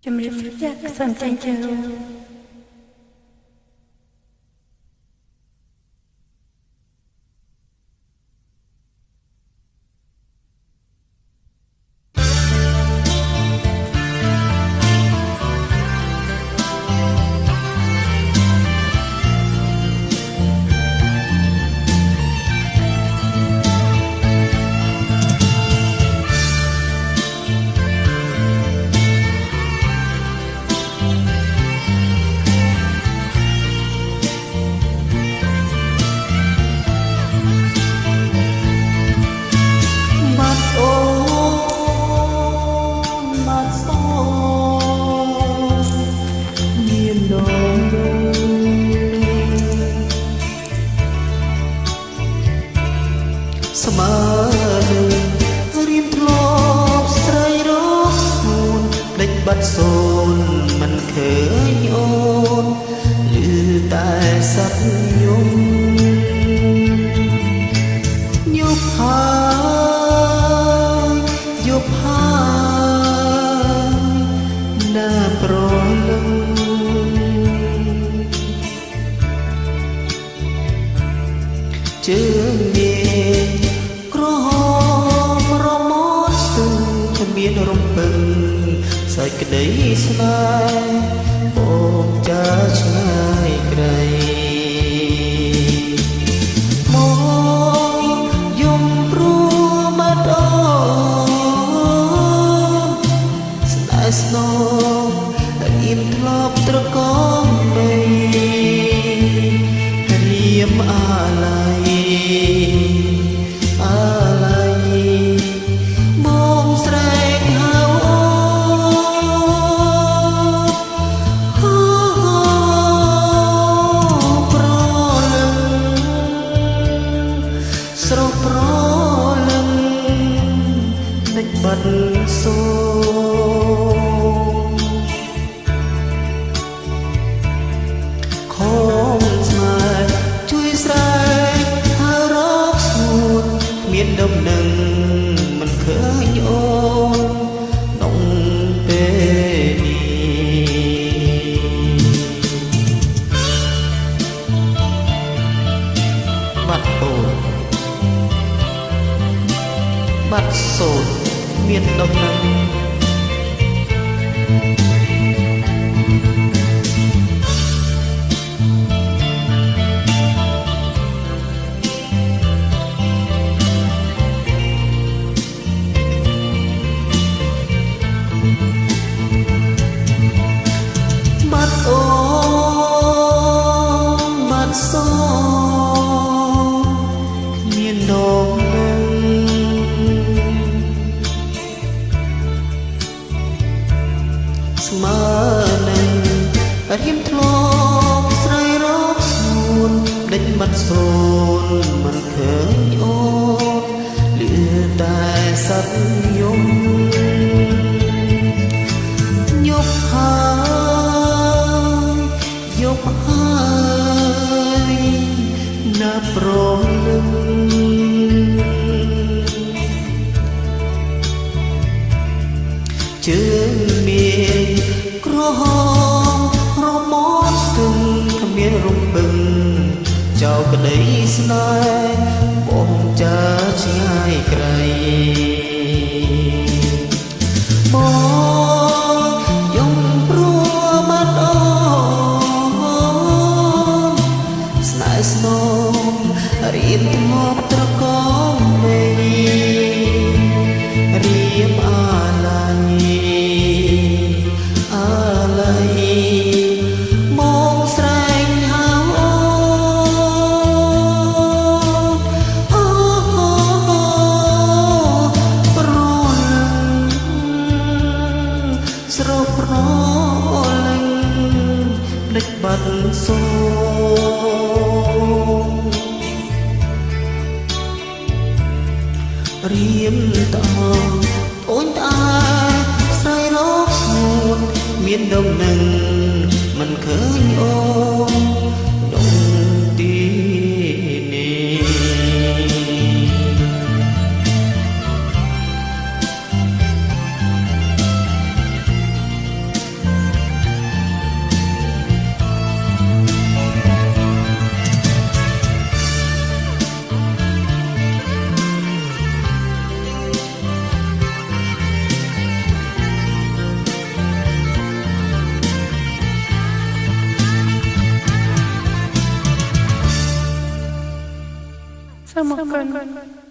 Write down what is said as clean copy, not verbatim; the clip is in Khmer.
ជំរាបសួរចាស់សូមចាញ់ចូលរួមស្មើនឹងរៀមធ្លាប់ស្រីរកខ្លួនដេចបាត់សូនមិនឃើញអូនឮតែសត្វយំយប់ហើយយប់ហើយណាប្រលឹងជើងមានក្រហមរមាត់ស្ទឹងគ្មានរំពឹងសាច់ក្តីស្នេហ៍បងចាឆ្ងាយក្រៃមកយំព្រោះបាត់អូនស្នេហ៍ស្នូរៀមធ្លាប់ត្រកងបីរៀមអាឡ័យបងស្រែកហៅអូប្រលឹងស្រស់ប្រលឹងដេចបាត់សូនខំស្នេហ៍ជួយស្រែកហៅរកស្ងួនមានដំណឹងមិនឃើញអូនក្នុងពេលនេះបាត់អូនបាត់សូនមានដំណឹងបាត់អូនបាត់សូនគ្មានដងនឹងស្មើនឹងរៀមធ្លាប់ស្រីរកស្ងួនដេចបាត់សូនមិនឃើញអូនលឺតែសត្វយំយប់ហើយយប់ហើយណាប្រលឹងជើងមានក្រហមរមាត់ស្ទឹងគ្មានរំពឹងចោលក្តីស្នេហ៍បងចាឆ្ងាយក្រៃមកយំព្រោះបាត់អូនស្នេហ៍ស្នូរៀមធ្លាប់ត្រកងបីរៀមអាឡ័យអាឡ័យមកស្រែកហៅអូប្រលឹងស្រស់ប្រលឹងដេចបាត់សូនរៀមតអូនតាស្រីរកស្ងួនមានដំណឹងមិនឃើញអូនដងទីនេះ សូមអរគុណ